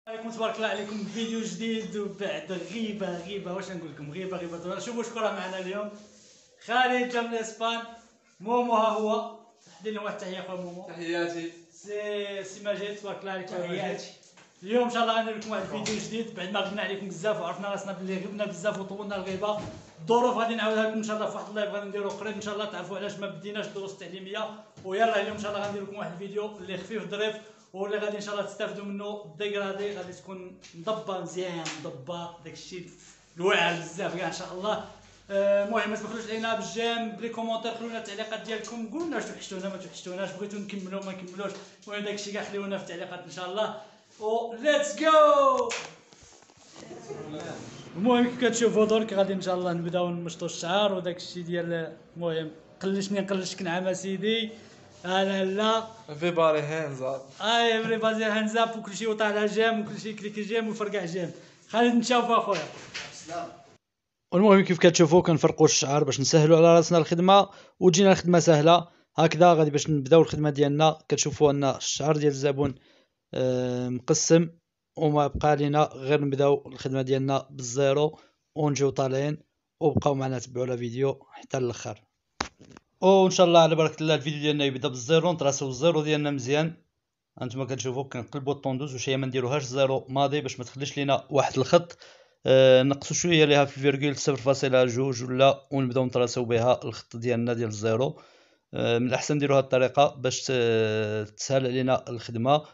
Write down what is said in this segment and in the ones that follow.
عليكم تبارك الله عليكم فيديو جديد وبعد غيبه واش نقول لكم غيبه. شوفوا شكون راه معنا اليوم. خالد جا من اسبان. مومو ها هو. دير لهم واحد التحيه خويا مومو. تحياتي. سي مجيد تبارك الله عليك تحياتي. اليوم ان شاء الله غندير لكم واحد الفيديو جديد بعد ما غبنا عليكم بزاف وعرفنا راسنا بلي غبنا بزاف وطولنا الغيبه. الظروف غادي نعاودها لكم ان شاء الله في واحد اللايف غادي نديرو قريب ان شاء الله تعرفوا علاش ما بديناش الدروس التعليميه. ويلا اليوم ان شاء الله غندير لكم واحد الفيديو اللي خفيف ظريف واللي غادي ان شاء الله تستافدوا منه. ديغرادي غادي تكون مضبه مزيان مضبه داكشي الواعر بزاف كاع ان شاء الله. المهم ما تبخلوش علينا بالجيم بلي كومونتير، خلونا التعليقات ديالكم، قولوا لنا واش توحشتونا ما توحشتوناش، بغيتو نكملوا ما نكملوش. المهم داكشي كاع خليونا في التعليقات ان شاء الله. و ليتس جو. المهم كيف كتشوفوا درك غادي ان شاء الله نبداو نمشطوا الشعر وداكشي ديال. المهم قلشني نقلشك نعم اسيدي. لا Everybody hands up. everybody hands up وكلشي وطالع جيم وكلشي كليك جيم وفرقع جيم. خالد نتشافوا اخويا. والمهم كيف كتشوفوا كنفرقوا الشعر باش نسهلوا على راسنا الخدمه وتجينا الخدمه سهله هكذا. غادي باش نبداو الخدمه ديالنا كتشوفوا ان الشعر ديال الزبون مقسم وما بقى لينا غير نبداو الخدمه ديالنا بالزيرو ونجيو طالعين. وبقاو معنا تبعوا لا فيديو حتى الاخر. وان شاء الله على بركه الله الفيديو ديالنا يبدا بالزيرو. نطراسو الزيرو ديالنا مزيان. هانتوما كتشوفوا كنقلبوا الطوندوز واش هي ما نديروهاش زيرو ماضي باش ما تخليش لينا واحد الخط. نقصوا شويه ليها في فيرغول 0.2 ولا ونبداو نطراسو بها الخط ديالنا ديال الزيرو. من الاحسن نديرو هاد الطريقه باش تسهل علينا الخدمه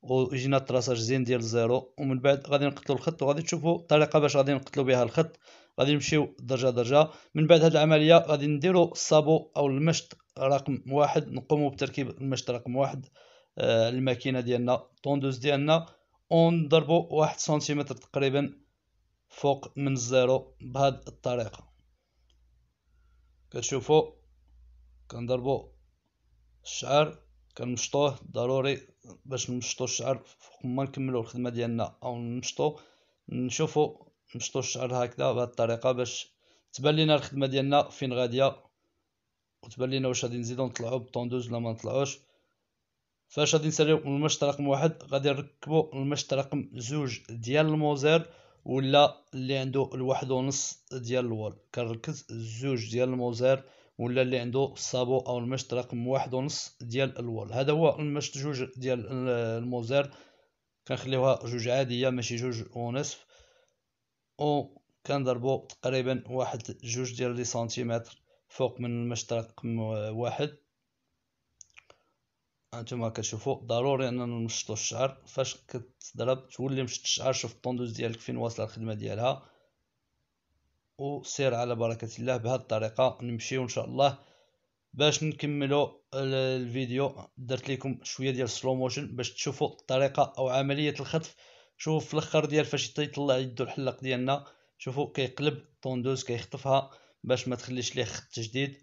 ويجينا الطراساج زين ديال الزيرو. ومن بعد غادي نقتلوا الخط وغادي تشوفوا الطريقه باش غادي نقتلوا بها الخط. غادي نمشيو درجه درجه. من بعد هاد العمليه غادي نديروا الصابو او المشط رقم 1. نقوموا بتركيب المشط رقم 1 الماكينه ديالنا طوندوز ديالنا ونضربوا 1 سنتيمتر تقريبا فوق من الزيرو بهذه الطريقه. كتشوفوا كنضربوا الشعر كنمشطوه ضروري باش نمشطوا الشعر فوق ما نكملوا الخدمه ديالنا او نمشطوا نشوفوا نمشطوا الشعر هكذا بهذه الطريقه باش تبان لنا الخدمه ديالنا فين غاديه وتبان لنا واش غادي نزيدو نطلعوا بالطوندوز ولا ما نطلعوش. فاش غادي نساليو المشط رقم 1 غادي نركبوا المشط رقم 2 ديال الموزير ولا اللي عنده الواحد ونص ديال الوول. كنركز 2 ديال الموزير ولا اللي عنده الصابو او المشط رقم 1.5 ديال الوول. هذا هو المشط 2 ديال الموزير كنخليوها 2 عاديه ماشي 2.5 و كنضربو تقريبا 1-2 ديال لي سنتيمتر فوق من المشط رقم 1. هانتوما كتشوفوا ضروري اننا نمشطوا الشعر. فاش كتضرب تولي مشط الشعر شوف الطوندوز ديالك فين واصله الخدمه ديالها وسير على بركه الله. بهذه الطريقه نمشيو ان شاء الله باش نكملوا الفيديو. درت لكم شويه ديال سلو موشن باش تشوفوا الطريقه او عمليه الخطف. شوفوا في الاخر ديال فاش يطلع يدو الحلاق ديالنا شوفوا كيقلب الطوندوز كيخطفها باش ما تخليش ليه خط جديد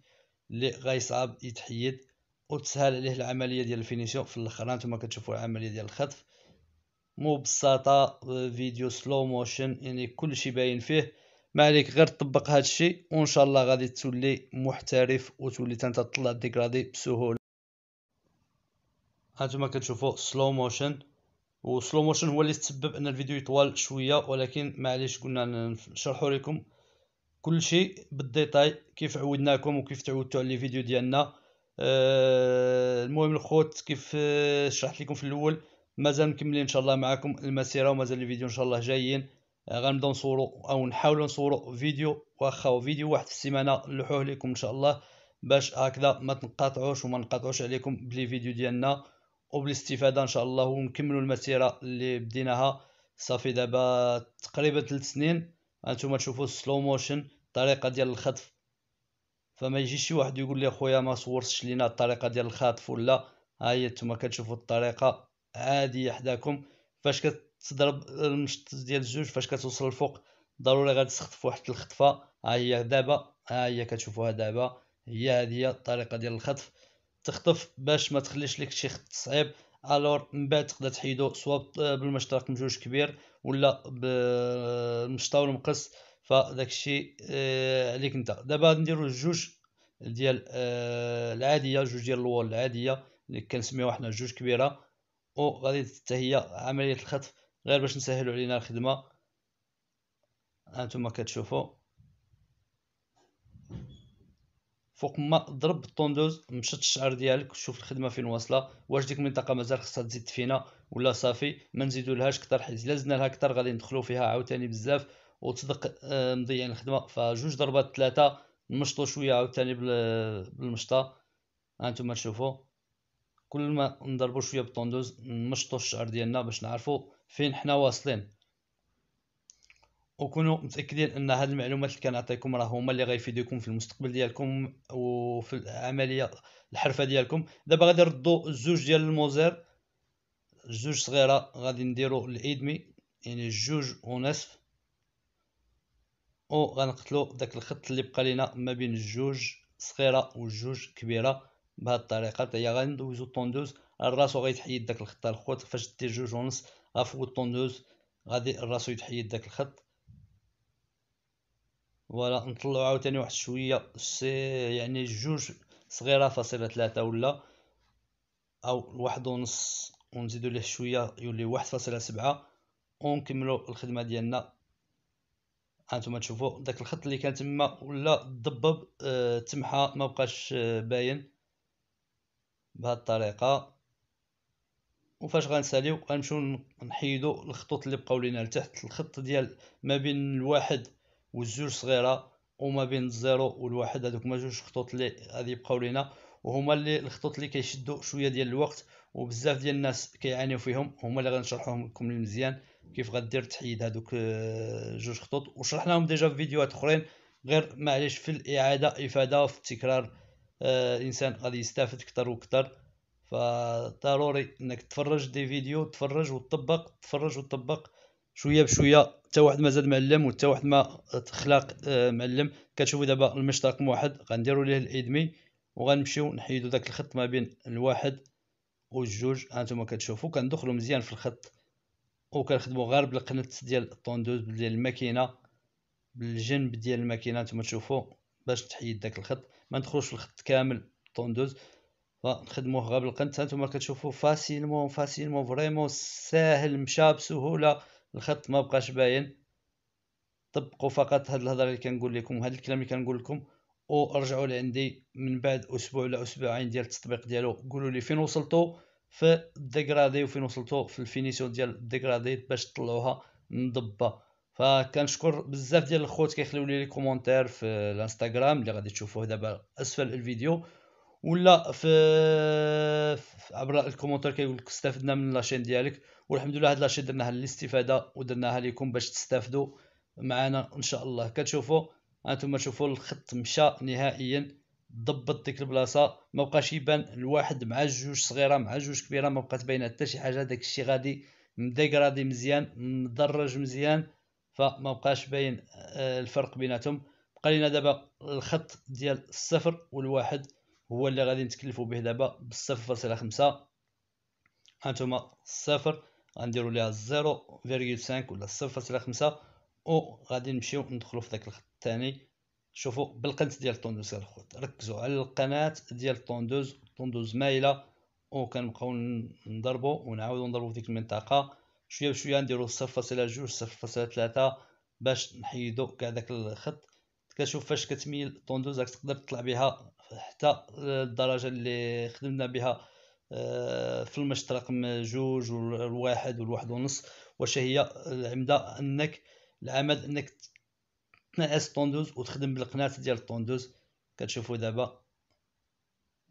اللي غيصعب يتحيد وتسهل عليه العمليه ديال الفينيسيون في الاخر. هانتوما كتشوفوا العمليه ديال الخطف مبسطه فيديو سلو موشن يعني كلشي باين فيه. ما عليك غير طبق هذا الشيء وان شاء الله غادي تولي محترف وتولي انت تطلع ديغرادي بسهوله. هانتوما كتشوفوا سلو موشن وسلو موشن هو اللي تسبب ان الفيديو يطول شويه ولكن معليش قلنا نشرحوا لكم كل شيء بالديتاي كيف عودناكم وكيف تعودتوا على لي فيديو ديالنا. المهم الخوت كيف شرحت لكم في الاول مازال مكملين ان شاء الله معكم المسيره ومازال لي فيديو ان شاء الله جايين. غنبداو نصوروا او نحاولوا نصوروا فيديو واخا فيديو واحد في السيمانه نلوحوه لكم ان شاء الله باش هكذا ما تنقطعوش وما نقطعوش عليكم بلي فيديو ديالنا وبالاستفاده ان شاء الله ونكملوا المسيره اللي بديناها صافي دابا تقريبا 3 سنين. هانتوما تشوفوا السلو موشن الطريقه ديال الخطف. فما يجيش شي واحد يقول لي خويا ما صورتش لينا الطريقه ديال الخطف ولا. ها هي نتوما كتشوفوا الطريقه عاديه حداكم. فاش كتضرب المشط ديال الجوج فاش كتوصل الفوق ضروري غادي تخطف واحد الخطفه. ها هي دابا ها هي كتشوفوها دابا هي هذه الطريقه ديال الخطف. تخطف باش ما تخليش لك شي خط صعيب الور من بعد تقدر تحيدو سواء بالمشط رقم 2 كبير ولا بالمشطه والمقص. فداك الشيء عليك انت. دابا نديرو الجوج ديال العاديه جوج ديال الوول العاديه اللي كنسميوها حنا جوج كبيره وغادي حتى هي عمليه الخطف غير باش نسهلوا علينا الخدمه. هانتوما كتشوفوا فوق ما ضرب الطوندوز مشات الشعر ديالك، شوف الخدمه فين واصله، واش ديك المنطقه مازال خصها تزيد تفينا ولا صافي. ما نزيدو لهاش كتر، حيت الا زدنا لها كتر غادي ندخلو فيها عاوتاني بزاف وتصدق مضيعين الخدمه. فجوج ضربات ثلاثه نمشطو شويه عاوتاني بالمشطه. هانتوما تشوفوا كل ما نضربو شويه بالطوندوز نمشطو الشعر ديالنا باش نعرفو فين حنا واصلين، وكونوا متاكدين ان هاد المعلومات اللي كنعطيكم راه هما اللي غيفيدوكم في المستقبل ديالكم وفي العمليه الحرفه ديالكم. دابا غادي نردوا الزوج ديال الموزير، جوج صغيره غادي نديروا الادمي يعني جوج ونصف، و غنقتلوا داك الخط اللي بقى لينا ما بين الجوج صغيره والجوج كبيره. بهذه الطريقه حتى هي غادي ندوزو الطوندوز الراسو غيتحيد داك الخط الخوت. فاش دير جوج ونص غفوت الطوندوز غادي الراسو يتحيد داك الخط. فوالا نطلعو عاوتاني واحد شويه يعني جوج صغيره فاصله ثلاثة ولا او واحد ونص، ونزيدو ليه شويه يولي 1.7 ونكملو الخدمه ديالنا. هانتوما تشوفوا داك الخط اللي كان تما ولا ضبب تمحى ما بقاش باين بهذه الطريقه. وفاش غنساليو غنمشيو نحيدو الخطوط اللي بقاو لينا لتحت، الخط ديال ما بين الواحد والزوج صغيره وما بين الزيرو والواحد، هذوك ما جوج خطوط اللي غادي يبقاو لينا، وهما اللي الخطوط اللي كيشدوا شويه ديال الوقت وبزاف ديال الناس كيعانيو فيهم، هما اللي غنشرحوهم لكم مزيان كيف غدير تحيد هذوك جوج خطوط. وشرحناهم ديجا في فيديوهات اخرين، غير معليش في الاعاده افاده وفي التكرار الانسان غادي يستافد اكثر واكثر. فضروري انك تفرج دي فيديو، تفرج وتطبق، تفرج وتطبق شويه بشويه حتى واحد ما زاد معلم وحتى واحد ما تخلق معلم. كتشوفوا دابا المشط رقم واحد غنديروا ليه الادمي وغنمشيو نحيدوا داك الخط ما بين الواحد والجوج. هانتوما كتشوفوا كندخلوا مزيان في الخط وكنخدموا غير بالقنت ديال الطوندوز ديال الماكينه بالجنب ديال الماكينه. هانتوما تشوفوا باش تحيد داك الخط ما ندخلوش في الخط كامل الطوندوز، فنخدموه غير بالقنت. هانتوما كتشوفوا فاسيلمون فاسيلمون فريمون ساهل، مشى بسهوله، الخط ما بقاش باين. طبقوا فقط هاد الهضره اللي كنقول لكم، هاد الكلام اللي كنقول لكم، ورجعوا لعندي من بعد اسبوع ولا اسبوعين ديال التطبيق ديالو قولوا لي فين وصلتوا في الديغرادي وفين وصلتوا في الفينيسيون ديال الديغرادي باش تطلعوها نضبه. فكنشكر بزاف ديال الخوت كيخليو لي كومونتير في الانستغرام اللي غادي تشوفوه دابا اسفل الفيديو، ولا في عبر الكومنتار كيقول لك استفدنا من لاشين ديالك. والحمد لله هاد لاشين درناها للاستفاده ودرناها لكم باش تستافدوا معنا ان شاء الله. كتشوفوا هانتوما تشوفوا الخط مشى نهائيا، ضبط ديك البلاصه ما بقاش يبان الواحد مع جوج صغيره مع جوج كبيره، ما بقات باينه حتى شي حاجه. داك الشيء غادي مديغرادي مزيان مدرج مزيان، فما بقاش باين الفرق بيناتهم. بقى لينا دابا الخط ديال الصفر والواحد هو اللي غادي نتكلفوا به دابا ب0.5. هانتوما الصفر غنديروا ليها 0.5 ولا 0.5 وغادي نمشيو ندخلوا في داك الخط الثاني. شوفوا بالقنت ديال الطوندوز الخوت، ركزوا على القناه ديال الطوندوز مايله، وكنبقاو نضربوا ونعاودوا نضربوا في ديك المنطقه شويه بشويه. نديروا 0.2 0.3 باش نحيدوا كاع داك الخط. كتشوف فاش كتميل الطوندوز راك تقدر تطلع بها حتى الدرجه اللي خدمنا بها في المشط رقم جوج والواحد والواحد ونص. واش هي العمده انك العمل انك تنعس الطوندوز وتخدم بالقناة ديال الطوندوز. كتشوفوا دابا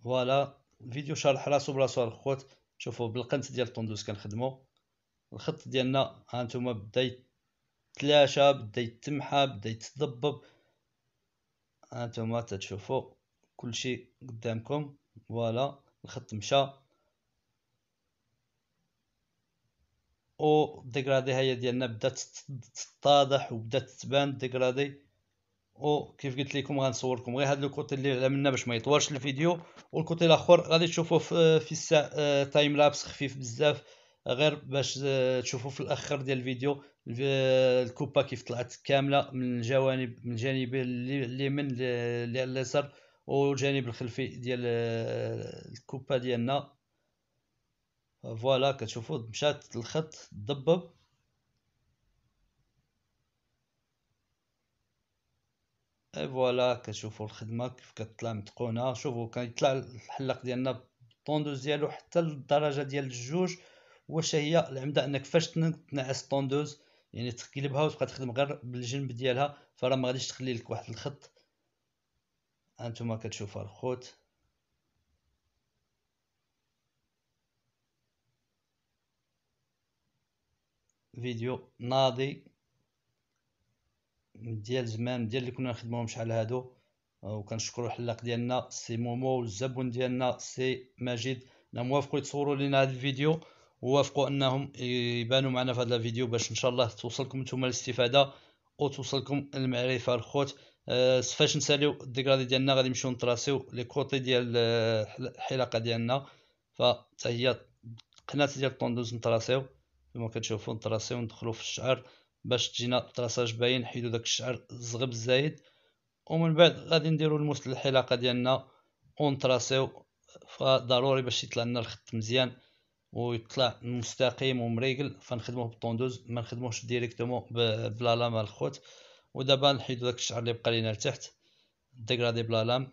فوالا الفيديو شارح راسو براسو الخوت. شوفوا بالقنت ديال الطوندوز كنخدموا الخط ديالنا. هانتوما بدا يتلاشى، بدا يتمحى، بدا يتضبب. هانتوما تتشوفوا كلشي قدامكم. فوالا الخط مشى و الديغرادي هي ديالنا بدات تتضح وبدات تبان الديغرادي. وكيف قلت لكم غنصوركم غير هذا الكوتي اللي عملنا باش ما يطولش الفيديو، والكوتي الاخر غادي تشوفوه في الساعه تايم لابس خفيف بزاف غير باش تشوفوا في الاخر ديال الفيديو الكوبا كيف طلعت كامله من الجوانب، من الجانب اليمين اللي على اليسار والجانب الخلفي ديال الكوبا ديالنا. فوالا كتشوفوا مشات الخط ضبب اي فوالا كتشوفوا الخدمه كيف كتطلع متقونه. شوفوا كيطلع الحلاق ديالنا بالطوندوز ديالو حتى للدرجه ديال الجوج. واش هي العمده انك فاش تنعس الطوندوز يعني تقلبها وتبقى تخدم غير بالجنب ديالها، فراه ما غاديش تخلي لك واحد الخط. هانتوما كتشوفوا الخوت فيديو ناضي ديال زمان، ديال اللي كنا نخدموهم شحال هادو. وكنشكروا الحلاق ديالنا سي مومو والزبون ديالنا سي ماجد، انهم وافقوا يتصوروا لنا هذا الفيديو ووافقوا انهم يبانوا معنا في هذا الفيديو باش ان شاء الله توصلكم نتوما الاستفاده وتوصلكم المعرفه الخوت. فاش نساليو الديكرادي ديالنا غادي نمشيو نطراسيو لي كوتي ديال الحلاقه ديالنا. فتا هي القناه ديال الطوندوز نطراسيو كما كتشوفوا، نطراسيو وندخلوا في الشعر باش تجينا طراساج باين، نحيدو داك الشعر الزغب الزايد، ومن بعد غادي نديرو الموس الحلاقه ديالنا ونطراسيو. فضروري باش يطلع لنا الخط مزيان ويطلع مستقيم ومريقل فنخدموه بالطوندوز، ما نخدموهش ديريكتومون بلا لام الخوت. ودابا نحيدو داك الشعر اللي بقى لينا لتحت، ديغرادي بلا لام.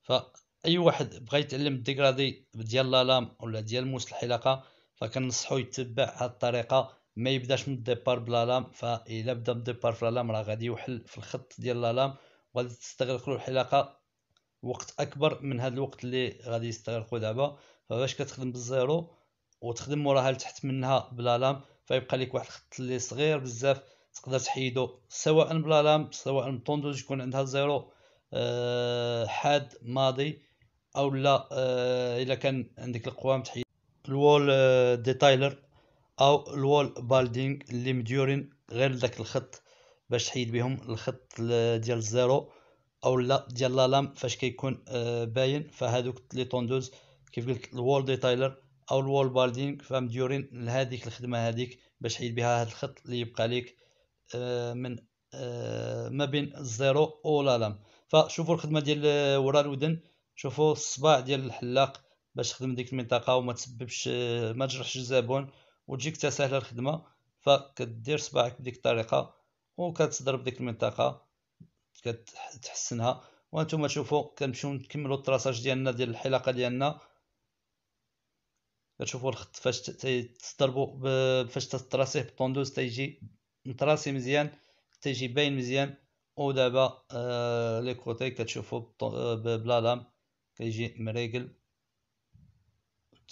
فاي واحد بغى يتعلم الديغرادي ديال لا لام ولا ديال موس الحلاقه فكنصحو يتبع هاد الطريقه، ما يبداش من الديبار بلا لام. فالا بدا من الديبار بلا لام راه غادي يوحل في الخط ديال لا لام وغادي تستغرقوا الحلاقه وقت اكبر من هذا الوقت اللي غادي يستغرقوا دابا. فباش كتخدم بالزيرو وتخدم موراها لتحت منها بلا لام فيبقى لك واحد الخط اللي صغير بزاف تقدر تحيدو سواء بلا لام سواء الطوندوز يكون عندها زيرو حاد ماضي، او لا الا كان عندك القوام تحيد الوول ديتايلر او الوول بالدينغ اللي مديورين غير داك الخط باش تحيد بهم الخط ديال الزيرو او لا ديال لا لام فاش كيكون باين. فهادوك لي طوندوز كيف قلت الوول ديتايلر او الوول بالدينغ فمديورين لهاديك الخدمه هذيك باش تحيد بها هاد الخط اللي يبقى لك من ما بين الزيرو و لا لام. فشوفوا الخدمه ديال ورا الودن، شوفوا الصباع ديال الحلاق باش تخدم ديك المنطقه وما تسببش ما تجرحش الزبون وتجيك حتى سهله الخدمه. فكدير صباعك بديك الطريقه وكتضرب ديك المنطقه كتحسنها. وانتم تشوفوا كنمشيو نكملوا الطراساج ديالنا ديال الحلاقه ديالنا. كتشوفوا الخط فاش تضربوا فاش تطراسيه بالطوندوز تيجي مطراسي مزيان تيجي باين مزيان. ودابا لي كوتي كتشوفوا بلا لام كيجي مريقل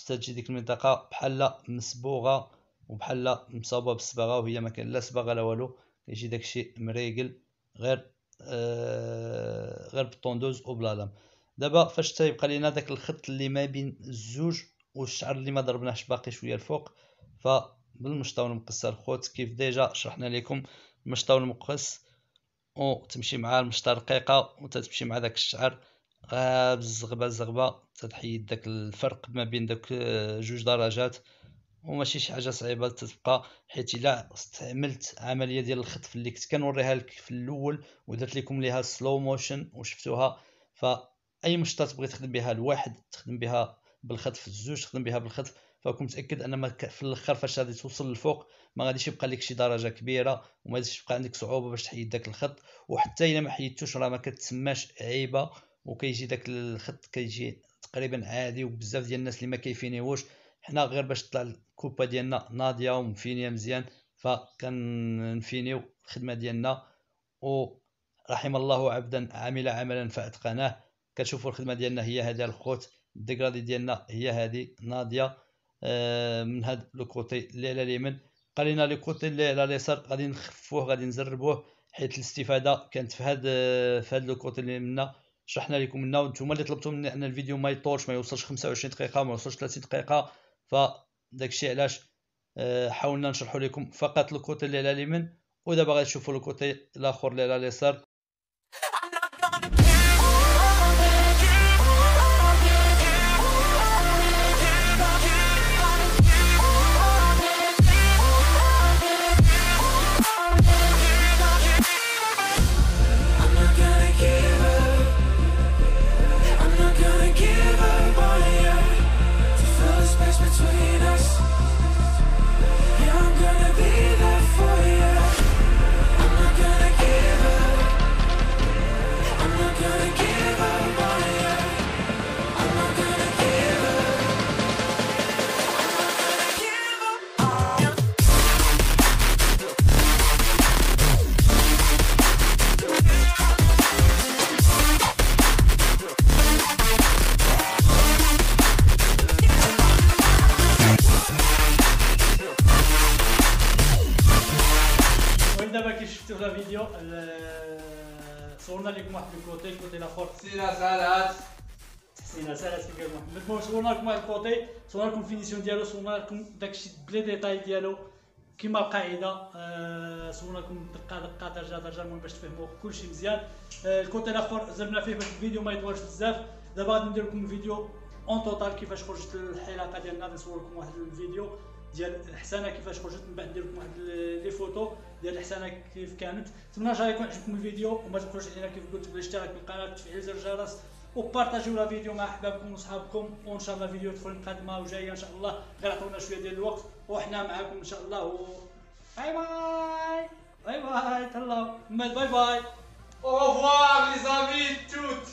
تجي ديك المنطقه بحال مسبوغه وبحال مصاوبه بالصباغه وهي ما كاين لا صباغه لا والو، كيجي داكشي مريقل غير بالطوندوز وبلا لام. دابا فاش تيبقى لينا داك الخط اللي ما بين الزوج والشعر اللي ما ضربناهش باقي شويه الفوق، فبالمشطه والمقص الخوت كيف ديجا شرحنا لكم المشطه والمقص وتمشي مع المشطه رقيقه وتتمشي مع داك الشعر بالزغبه تتحيد داك الفرق ما بين داك جوج درجات. وماشي شي حاجه صعيبه تتبقى، حيت الا استعملت عمليه ديال الخطف اللي كنت كنوريها لك في الاول ودرت لكم ليها سلو موشن وشفتوها، فاي مشطه تبغي تخدم بها الواحد تخدم بها بالخطف، الزوج تخدم بها بالخطف، فكون متاكد ان في الاخر فاش غادي توصل للفوق ما غاديش يبقى لك شي درجه كبيره وما غاديش يبقى عندك صعوبه باش تحيد داك الخط. وحتى الا ما حيدتوش راه ما كتسماش عيبه وكيجي داك الخط كيجي تقريبا عادي. وبزاف ديال الناس اللي ما كيفينيوش حنا غير باش تطلع الكوبا ديالنا ناضيه ومفينيه مزيان فكنفينيو الخدمه ديالنا. ورحم الله عبدا عمل عملا فاتقناه. كتشوفوا الخدمه ديالنا هي هذه الخوت، الديغرادي ديالنا هي هذه ناضيه من هذا لو كوتي اللي على اليمين. بقى لينا لي كوتي اللي على اليسار غادي نخفوه غادي نزربوه حيت الاستفاده كانت في هذا لو كوتي اللي منا شرحنا لكم منه. وانتم اللي طلبتوا مني ان الفيديو ما يطولش ما يوصلش 25 دقيقه ما يوصلش 30 دقيقه، فداك الشيء علاش حاولنا نشرحوا لكم فقط لو كوتي اللي على اليمين. ودابا غادي تشوفوا لو كوتي الاخر اللي على اليسار. دابا كيف شفتوا في الفيديو صورنا لكم واحد الكوتي الاخر سينا سالات حسينا سالات كيف قال محمد. المهم صورنا لكم واحد الكوتي، صورنا لكم الفينيسيون ديالو، صورنا لكم داكشي بلي ديتاي ديالو كما القاعده. صورنا لكم دقه درجه المهم باش تفهموا كلشي مزيان. الكوتي الاخر زربنا فيه باش الفيديو ما يطولش بزاف. دابا غادي ندير لكم الفيديو اون توتال كيفاش خرجت الحلقه ديالنا. غادي نصور لكم واحد الفيديو ديال الحسانه كيفاش خرجت، من بعد ندير لكم واحد لي فوتو ديال الحسانه كيف كانت. نتمنى يكون عجبكم الفيديو وما تنسوش علينا كيف قلت بالاشتراك بالقناه وتفعيل زر الجرس وبارطاجيو الفيديو مع احبابكم وصحابكم. وان شاء الله فيديوهات اخرين قادمه وجايه ان شاء الله، غير عطونا شويه ديال الوقت وحنا معاكم ان شاء الله. باي باي باي باي تهلاو محمد، باي باي au revoir les amis toutes